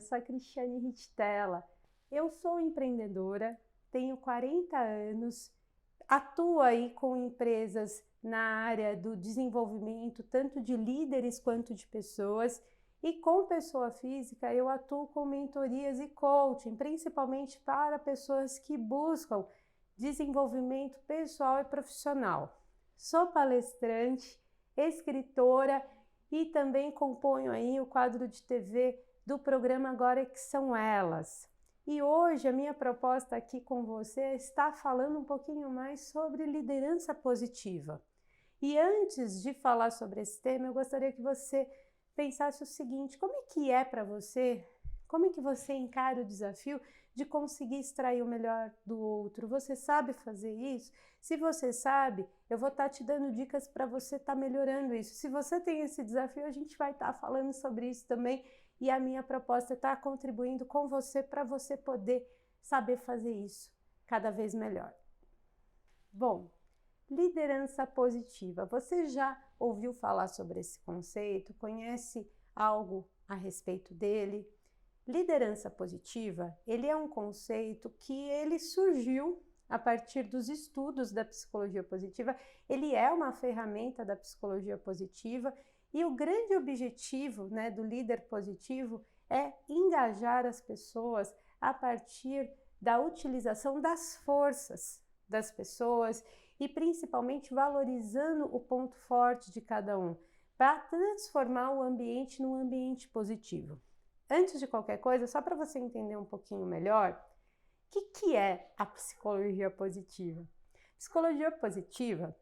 eu sou a Cristiane Richtella. Eu sou empreendedora, tenho 40 anos, atuo aí com empresas na área do desenvolvimento, tanto de líderes quanto de pessoas, e com pessoa física eu atuo com mentorias e coaching, principalmente para pessoas que buscam desenvolvimento pessoal e profissional. Sou palestrante, escritora e também componho aí o quadro de TV do programa Agora que São Elas. E hoje a minha proposta aqui com você é estar falando um pouquinho mais sobre liderança positiva. E antes de falar sobre esse tema, eu gostaria que você pensasse o seguinte: como é para você, como é que você encara o desafio de conseguir extrair o melhor do outro? Você sabe fazer isso? Se você sabe, eu vou estar te dando dicas para você estar melhorando isso. Se você tem esse desafio, a gente vai estar falando sobre isso também. E a minha proposta é estar contribuindo com você para você poder saber fazer isso cada vez melhor. Bom, liderança positiva. Você já ouviu falar sobre esse conceito? Conhece algo a respeito dele? Liderança positiva, ele é um conceito que ele surgiu a partir dos estudos da psicologia positiva. Ele é uma ferramenta da psicologia positiva e o grande objetivo, do líder positivo é engajar as pessoas a partir da utilização das forças das pessoas e principalmente valorizando o ponto forte de cada um, para transformar o ambiente num ambiente positivo. Antes de qualquer coisa, só para você entender um pouquinho melhor, o que é a psicologia positiva? Psicologia positiva,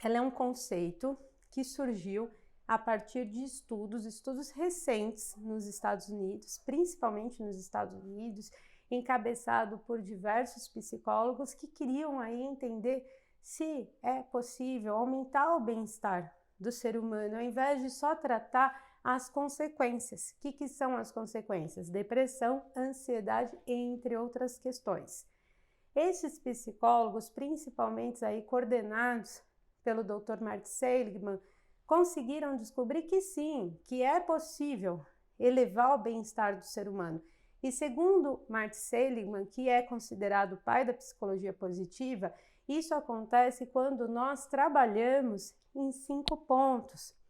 ela é um conceito que surgiu a partir de estudos recentes nos Estados Unidos, principalmente nos Estados Unidos, encabeçado por diversos psicólogos que queriam aí entender se é possível aumentar o bem-estar do ser humano, ao invés de só tratar as consequências. O que são as consequências? Depressão, ansiedade, entre outras questões. Esses psicólogos, principalmente aí coordenados pelo Dr. Martin Seligman, conseguiram descobrir que sim, que é possível elevar o bem-estar do ser humano. E segundo Martin Seligman, que é considerado o pai da psicologia positiva, isso acontece quando nós trabalhamos em 5 pontos.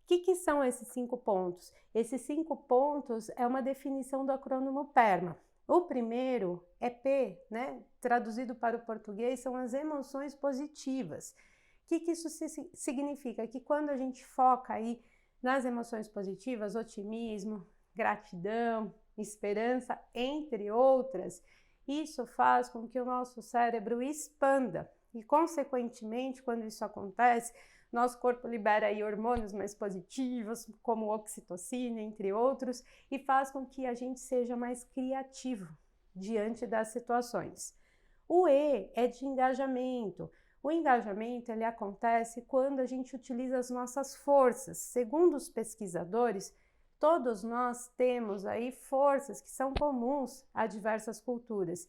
O que são esses 5 pontos? Esses 5 pontos é uma definição do acrônimo PERMA. O primeiro é P, traduzido para o português, são as emoções positivas. O que isso significa? Que quando a gente foca aí nas emoções positivas, otimismo, gratidão, esperança, entre outras, isso faz com que o nosso cérebro expanda e, consequentemente, quando isso acontece, nosso corpo libera aí hormônios mais positivos, como oxitocina, entre outros, e faz com que a gente seja mais criativo diante das situações. O E é de engajamento. O engajamento ele acontece quando a gente utiliza as nossas forças. Segundo os pesquisadores, todos nós temos aí forças que são comuns a diversas culturas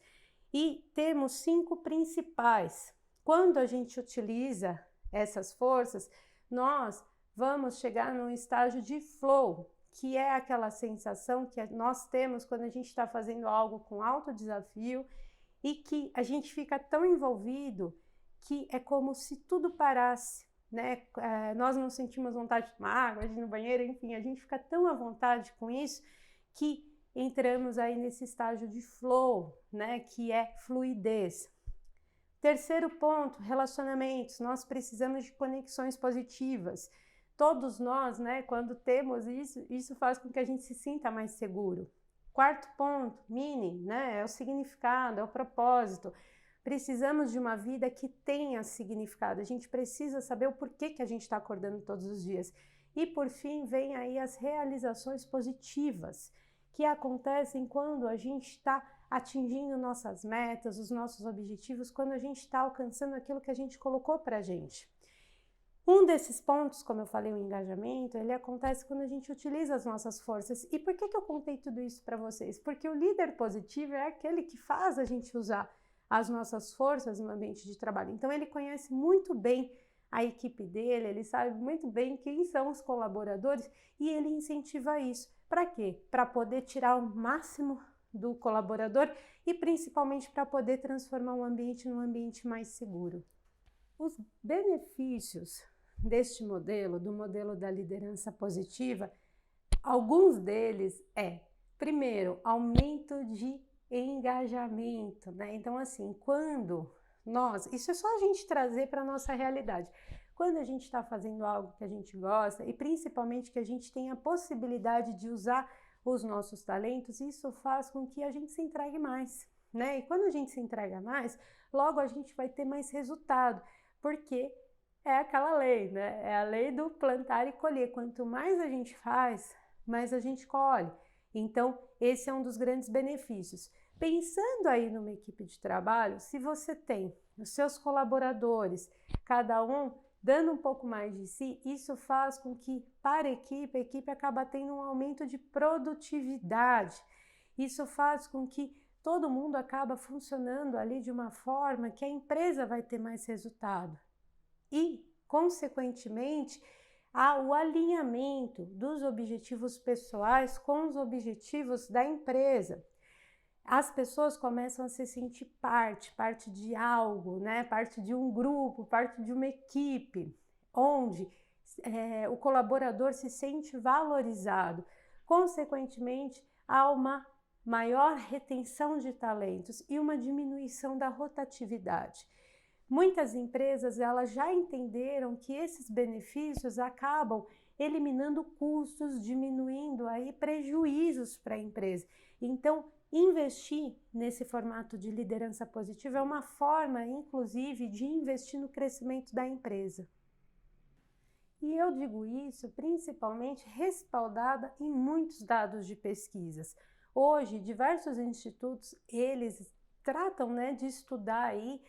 e temos 5 principais. Quando a gente utiliza essas forças, nós vamos chegar num estágio de flow, que é aquela sensação que nós temos quando a gente está fazendo algo com alto desafio e que a gente fica tão envolvido que é como se tudo parasse, nós não sentimos vontade de tomar água, de ir no banheiro, enfim, a gente fica tão à vontade com isso que entramos aí nesse estágio de flow, que é fluidez. Terceiro ponto, relacionamentos. Nós precisamos de conexões positivas. Todos nós, quando temos isso faz com que a gente se sinta mais seguro. Quarto ponto, meaning, é o significado, é o propósito. Precisamos de uma vida que tenha significado. A gente precisa saber o porquê que a gente está acordando todos os dias. E, por fim, vem aí as realizações positivas, que acontecem quando a gente está atingindo nossas metas, os nossos objetivos, quando a gente está alcançando aquilo que a gente colocou para a gente. Um desses pontos, como eu falei, o engajamento, ele acontece quando a gente utiliza as nossas forças. E por que eu contei tudo isso para vocês? Porque o líder positivo é aquele que faz a gente usar as nossas forças no ambiente de trabalho. Então, ele conhece muito bem a equipe dele, ele sabe muito bem quem são os colaboradores e ele incentiva isso Para quê? Para poder tirar o máximo do colaborador e principalmente para poder transformar o ambiente num ambiente mais seguro. Os benefícios deste modelo, do modelo da liderança positiva, alguns deles primeiro, aumento de engajamento, né? Então, assim, isso é só a gente trazer para a nossa realidade. Quando a gente está fazendo algo que a gente gosta e principalmente que a gente tem a possibilidade de usar os nossos talentos, isso faz com que a gente se entregue mais, né? E quando a gente se entrega mais, logo a gente vai ter mais resultado, porque é aquela lei, né? É a lei do plantar e colher. Quanto mais a gente faz, mais a gente colhe. Então, esse é um dos grandes benefícios. Pensando aí numa equipe de trabalho, se você tem os seus colaboradores, cada um dando um pouco mais de si, isso faz com que, para a equipe acaba tendo um aumento de produtividade. Isso faz com que todo mundo acaba funcionando ali de uma forma que a empresa vai ter mais resultado. E, consequentemente, há o alinhamento dos objetivos pessoais com os objetivos da empresa. As pessoas começam a se sentir parte de algo, né? Parte de um grupo, parte de uma equipe, onde o colaborador se sente valorizado. Consequentemente, há uma maior retenção de talentos e uma diminuição da rotatividade. Muitas empresas elas já entenderam que esses benefícios acabam eliminando custos, diminuindo aí prejuízos para a empresa. Então, investir nesse formato de liderança positiva é uma forma, inclusive, de investir no crescimento da empresa. E eu digo isso principalmente respaldada em muitos dados de pesquisas. Hoje, diversos institutos, eles tratam, né, de estudar aí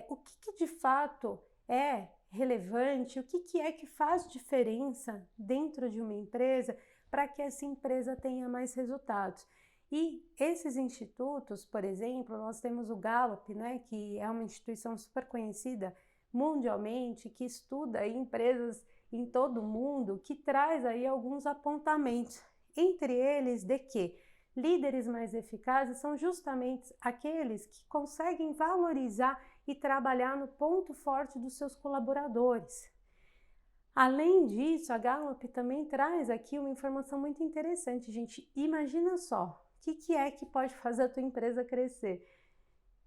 o que de fato é relevante, o que é que faz diferença dentro de uma empresa para que essa empresa tenha mais resultados. E esses institutos, por exemplo, nós temos o Gallup, né, que é uma instituição super conhecida mundialmente, que estuda aí empresas em todo o mundo, que traz aí alguns apontamentos, entre eles de que líderes mais eficazes são justamente aqueles que conseguem valorizar e trabalhar no ponto forte dos seus colaboradores. Além disso, a Gallup também traz aqui uma informação muito interessante, gente. Imagina só, o que é que pode fazer a tua empresa crescer?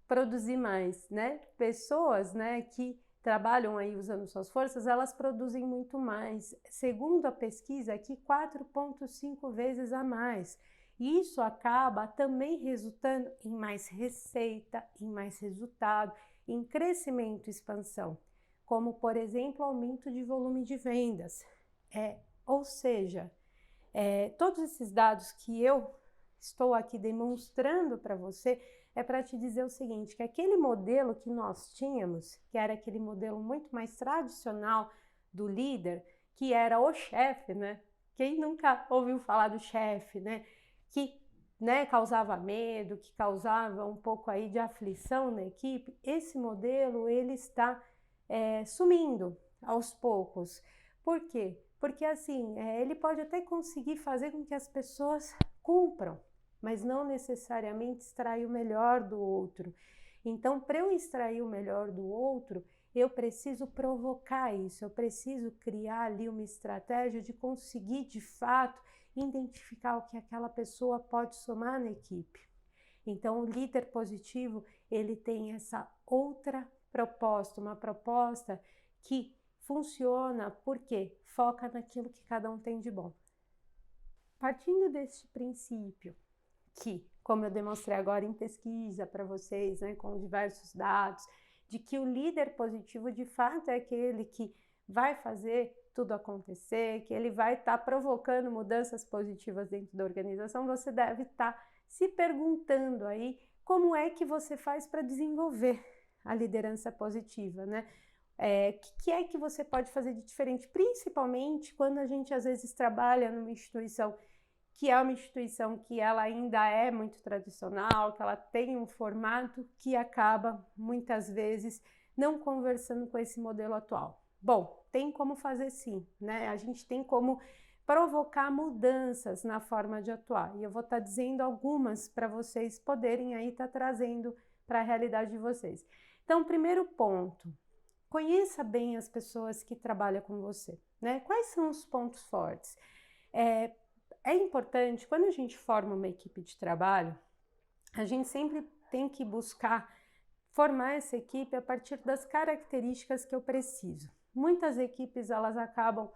Produzir mais, né? Pessoas, né, que trabalham aí usando suas forças, elas produzem muito mais. Segundo a pesquisa aqui, 4,5 vezes a mais. Isso acaba também resultando em mais receita, em mais resultado, em crescimento e expansão, como, por exemplo, aumento de volume de vendas. Ou seja, todos esses dados que eu estou aqui demonstrando para você é para te dizer o seguinte, que aquele modelo que nós tínhamos, que era aquele modelo muito mais tradicional do líder, que era o chefe, né? Quem nunca ouviu falar do chefe, né? Que, né, causava medo, que causava um pouco aí de aflição na equipe. Esse modelo, ele está sumindo aos poucos. Por quê? Porque assim, ele pode até conseguir fazer com que as pessoas cumpram, mas não necessariamente extrair o melhor do outro. Então, para eu extrair o melhor do outro, eu preciso provocar isso, eu preciso criar ali uma estratégia de conseguir, de fato, identificar o que aquela pessoa pode somar na equipe. Então, o líder positivo, ele tem essa outra proposta, uma proposta que funciona porque foca naquilo que cada um tem de bom. Partindo deste princípio, que, como eu demonstrei agora em pesquisa para vocês, né, com diversos dados, de que o líder positivo de fato é aquele que vai fazer tudo acontecer, que ele vai estar provocando mudanças positivas dentro da organização, você deve estar se perguntando aí como é que você faz para desenvolver a liderança positiva, né? O que é que você pode fazer de diferente, principalmente quando a gente às vezes trabalha numa instituição que é uma instituição que ela ainda é muito tradicional, que ela tem um formato que acaba muitas vezes não conversando com esse modelo atual. Bom, tem como fazer sim, né? A gente tem como provocar mudanças na forma de atuar. E eu vou estar dizendo algumas para vocês poderem aí estar trazendo para a realidade de vocês. Então, primeiro ponto, conheça bem as pessoas que trabalham com você, né? Quais são os pontos fortes? É importante, quando a gente forma uma equipe de trabalho, a gente sempre tem que buscar formar essa equipe a partir das características que eu preciso. Muitas equipes, elas acabam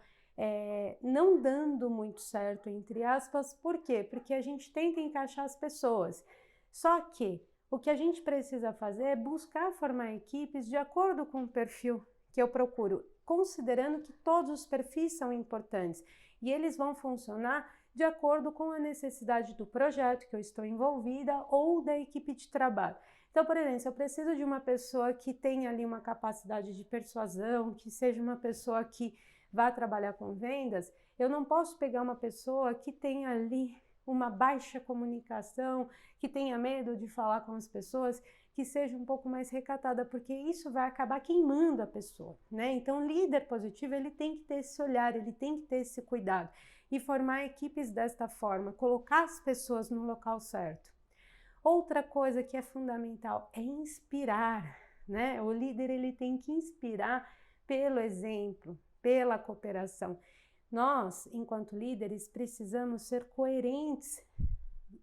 não dando muito certo, entre aspas. Por quê? Porque a gente tenta encaixar as pessoas. Só que o que a gente precisa fazer é buscar formar equipes de acordo com o perfil que eu procuro, considerando que todos os perfis são importantes e eles vão funcionar de acordo com a necessidade do projeto que eu estou envolvida ou da equipe de trabalho. Então, por exemplo, se eu preciso de uma pessoa que tenha ali uma capacidade de persuasão, que seja uma pessoa que vá trabalhar com vendas, eu não posso pegar uma pessoa que tenha ali uma baixa comunicação, que tenha medo de falar com as pessoas, que seja um pouco mais recatada, porque isso vai acabar queimando a pessoa, né? Então, o líder positivo, ele tem que ter esse olhar, ele tem que ter esse cuidado e formar equipes desta forma, colocar as pessoas no local certo. Outra coisa que é fundamental é inspirar, né? O líder, ele tem que inspirar pelo exemplo, pela cooperação. Nós, enquanto líderes, precisamos ser coerentes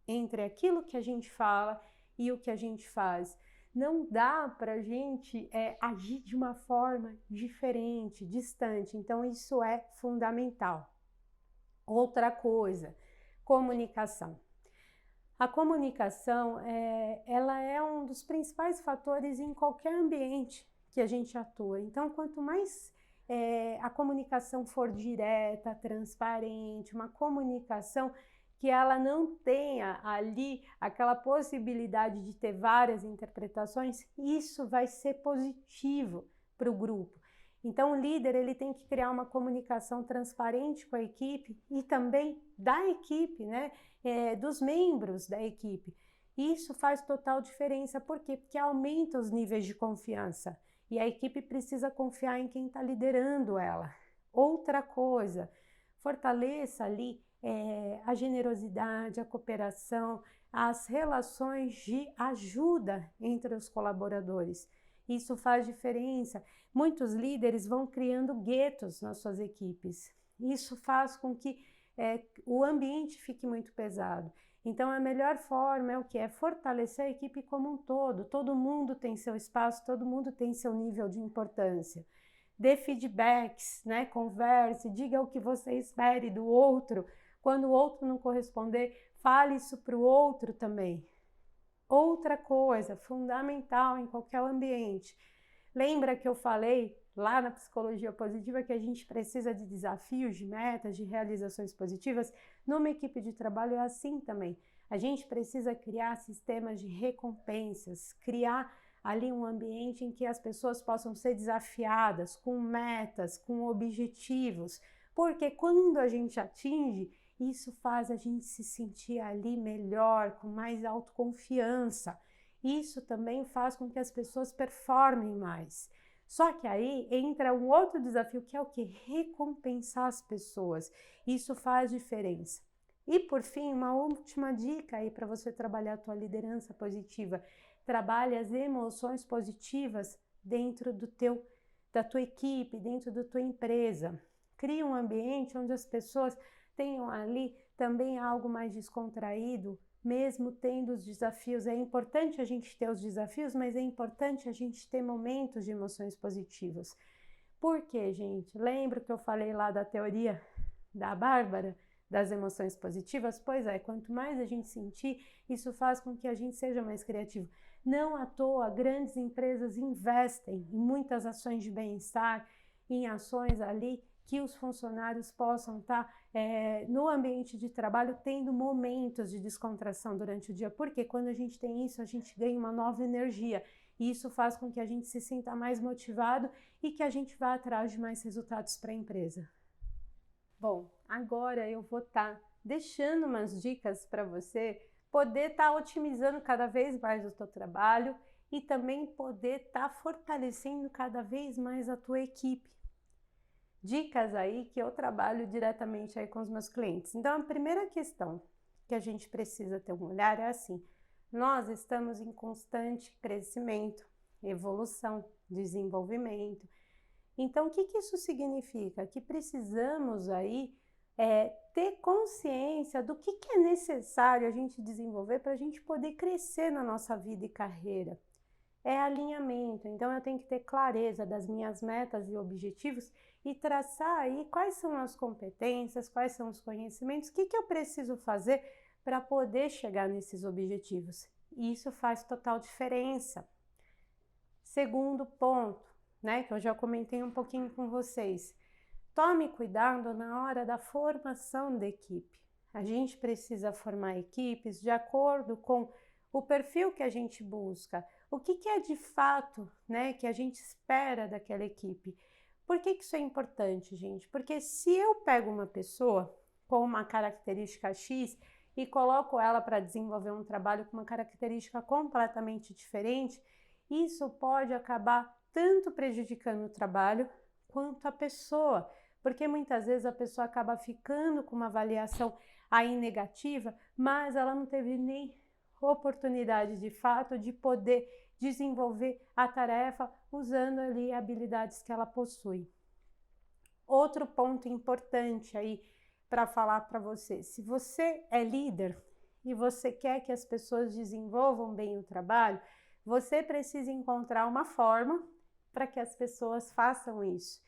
entre aquilo que a gente fala e o que a gente faz. Não dá para a gente agir de uma forma diferente, distante. Então, isso é fundamental. Outra coisa, comunicação. A comunicação, ela é um dos principais fatores em qualquer ambiente que a gente atua. Então, quanto mais a comunicação for direta, transparente, uma comunicação que ela não tenha ali aquela possibilidade de ter várias interpretações, isso vai ser positivo para o grupo. Então, o líder, ele tem que criar uma comunicação transparente com a equipe e também da equipe, né? Dos membros da equipe. Isso faz total diferença. Por quê? Porque aumenta os níveis de confiança e a equipe precisa confiar em quem está liderando ela. Outra coisa, fortaleça ali a generosidade, a cooperação, as relações de ajuda entre os colaboradores. Isso faz diferença. Muitos líderes vão criando guetos nas suas equipes. Isso faz com que o ambiente fique muito pesado. Então, a melhor forma é o que? É fortalecer a equipe como um todo. Todo mundo tem seu espaço, todo mundo tem seu nível de importância. Dê feedbacks, né? Converse, diga o que você espere do outro. Quando o outro não corresponder, fale isso para o outro também. Outra coisa fundamental em qualquer ambiente. Lembra que eu falei lá na psicologia positiva que a gente precisa de desafios, de metas, de realizações positivas? Numa equipe de trabalho é assim também. A gente precisa criar sistemas de recompensas, criar ali um ambiente em que as pessoas possam ser desafiadas com metas, com objetivos, porque quando a gente atinge, isso faz a gente se sentir ali melhor, com mais autoconfiança. Isso também faz com que as pessoas performem mais. Só que aí entra um outro desafio, que é o que? Recompensar as pessoas. Isso faz diferença. E por fim, uma última dica aí para você trabalhar a tua liderança positiva. Trabalhe as emoções positivas dentro da tua equipe, dentro da tua empresa. Crie um ambiente onde as pessoas tenham ali também algo mais descontraído, mesmo tendo os desafios. É importante a gente ter os desafios, mas é importante a gente ter momentos de emoções positivas. Por quê, gente? Lembra que eu falei lá da teoria da Bárbara, das emoções positivas? Pois é, quanto mais a gente sentir, isso faz com que a gente seja mais criativo. Não à toa, grandes empresas investem em muitas ações de bem-estar, em ações ali que os funcionários possam estar no ambiente de trabalho tendo momentos de descontração durante o dia, porque quando a gente tem isso, a gente ganha uma nova energia e isso faz com que a gente se sinta mais motivado e que a gente vá atrás de mais resultados para a empresa. Bom, agora eu vou estar deixando umas dicas para você poder estar otimizando cada vez mais o teu trabalho e também poder estar fortalecendo cada vez mais a tua equipe. dicas aí que eu trabalho diretamente aí com os meus clientes. Então, a primeira questão que a gente precisa ter um olhar é assim: nós estamos em constante crescimento, evolução, desenvolvimento. Então, o que isso significa? Que precisamos aí ter consciência do que é necessário a gente desenvolver para a gente poder crescer na nossa vida e carreira. É alinhamento, então eu tenho que ter clareza das minhas metas e objetivos e traçar aí quais são as competências, quais são os conhecimentos, o que eu preciso fazer para poder chegar nesses objetivos. E isso faz total diferença. Segundo ponto, né, que eu já comentei um pouquinho com vocês, tome cuidado na hora da formação da equipe. A gente precisa formar equipes de acordo com o perfil que a gente busca, o que é de fato, né, que a gente espera daquela equipe. Por que isso é importante, gente? Porque se eu pego uma pessoa com uma característica X e coloco ela para desenvolver um trabalho com uma característica completamente diferente, isso pode acabar tanto prejudicando o trabalho quanto a pessoa, porque muitas vezes a pessoa acaba ficando com uma avaliação aí negativa, mas ela não teve nem oportunidade de fato de poder desenvolver a tarefa usando ali habilidades que ela possui. Outro ponto importante aí para falar para você: se você é líder e você quer que as pessoas desenvolvam bem o trabalho, você precisa encontrar uma forma para que as pessoas façam isso.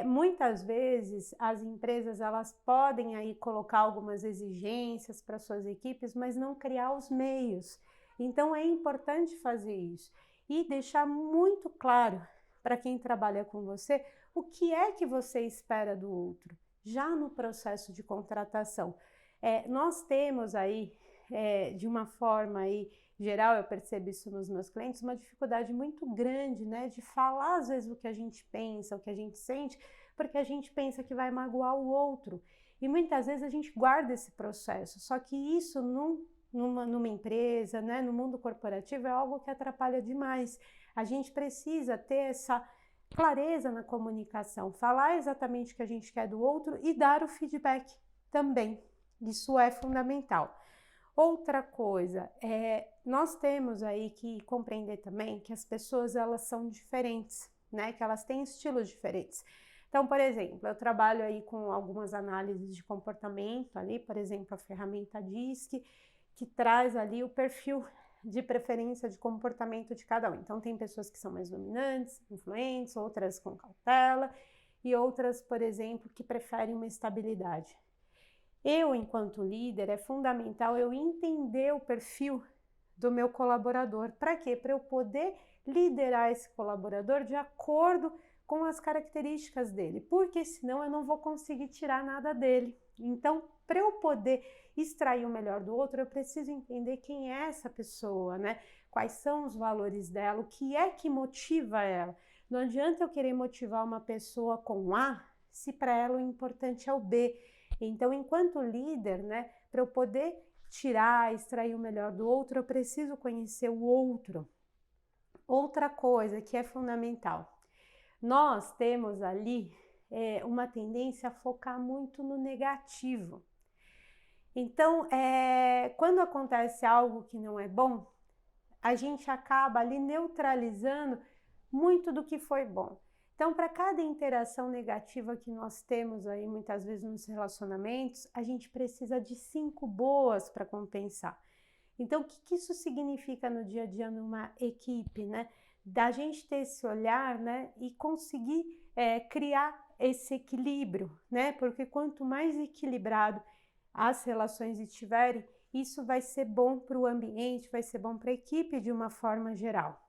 Muitas vezes as empresas elas podem aí colocar algumas exigências para suas equipes, mas não criar os meios. Então é importante fazer isso e deixar muito claro para quem trabalha com você o que é que você espera do outro, já no processo de contratação. Nós temos aí, de uma forma aí geral, eu percebo isso nos meus clientes, uma dificuldade muito grande, né, de falar às vezes o que a gente pensa, o que a gente sente, porque a gente pensa que vai magoar o outro. E muitas vezes a gente guarda esse processo, só que isso numa empresa, né, no mundo corporativo é algo que atrapalha demais. A gente precisa ter essa clareza na comunicação, falar exatamente o que a gente quer do outro e dar o feedback também. Isso é fundamental. Outra coisa, nós temos aí que compreender também que as pessoas elas são diferentes, né? Que elas têm estilos diferentes. Então, por exemplo, eu trabalho aí com algumas análises de comportamento ali, por exemplo, a ferramenta DISC, que traz ali o perfil de preferência de comportamento de cada um. Então, tem pessoas que são mais dominantes, influentes, outras com cautela e outras, por exemplo, que preferem uma estabilidade. Eu, enquanto líder, é fundamental eu entender o perfil do meu colaborador. Para quê? Para eu poder liderar esse colaborador de acordo com as características dele, porque senão eu não vou conseguir tirar nada dele. Então, para eu poder extrair o melhor do outro, eu preciso entender quem é essa pessoa, né? Quais são os valores dela, o que é que motiva ela. Não adianta eu querer motivar uma pessoa com A, se para ela o importante é o B. Então, enquanto líder, né, para eu poder tirar, extrair o melhor do outro, eu preciso conhecer o outro. Outra coisa que é fundamental, nós temos ali uma tendência a focar muito no negativo. Então, quando acontece algo que não é bom, a gente acaba ali neutralizando muito do que foi bom. Então, para cada interação negativa que nós temos aí, muitas vezes nos relacionamentos, a gente precisa de 5 boas para compensar. Então, o que isso significa no dia a dia numa equipe, né? Da gente ter esse olhar, né? E conseguir criar esse equilíbrio, né? Porque quanto mais equilibrado as relações estiverem, isso vai ser bom para o ambiente, vai ser bom para a equipe de uma forma geral.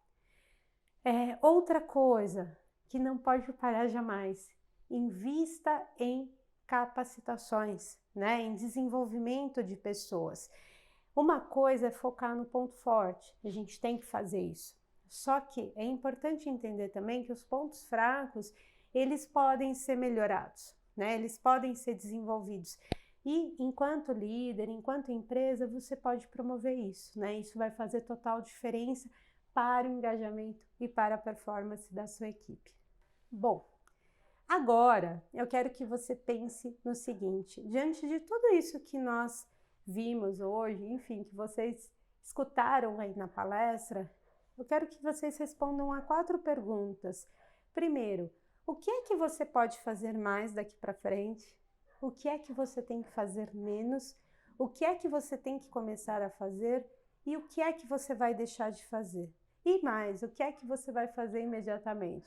Outra coisa que não pode parar jamais, invista em capacitações, né? Em desenvolvimento de pessoas. Uma coisa é focar no ponto forte, a gente tem que fazer isso. Só que é importante entender também que os pontos fracos, eles podem ser melhorados, né? Eles podem ser desenvolvidos. E enquanto líder, enquanto empresa, você pode promover isso, né? Isso vai fazer total diferença para o engajamento e para a performance da sua equipe. Bom, Agora, eu quero que você pense no seguinte, diante de tudo isso que nós vimos hoje, enfim, que vocês escutaram aí na palestra, eu quero que vocês respondam a 4 perguntas. Primeiro, o que é que você pode fazer mais daqui para frente? O que é que você tem que fazer menos? O que é que você tem que começar a fazer? E o que é que você vai deixar de fazer? E mais, o que é que você vai fazer imediatamente?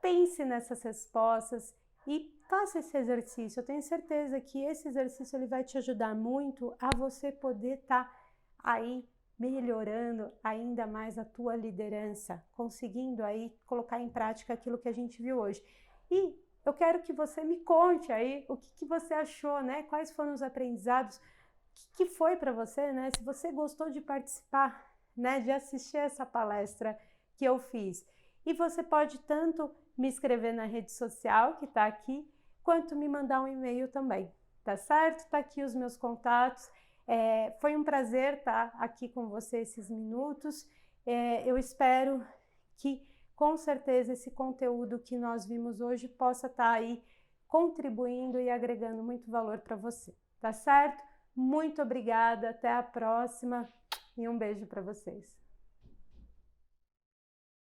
Pense nessas respostas e faça esse exercício. Eu tenho certeza que esse exercício ele vai te ajudar muito a você poder estar aí melhorando ainda mais a tua liderança, conseguindo aí colocar em prática aquilo que a gente viu hoje. E eu quero que você me conte aí o que você achou, né? Quais foram os aprendizados, o que foi para você, né? Se você gostou de participar, né? De assistir essa palestra que eu fiz. E você pode tanto me escrever na rede social, que está aqui, quanto me mandar um e-mail também, tá certo? Tá aqui os meus contatos. Foi um prazer estar aqui com você esses minutos. Eu espero que, com certeza, esse conteúdo que nós vimos hoje possa estar aí contribuindo e agregando muito valor para você, tá certo? Muito obrigada, até a próxima e um beijo para vocês.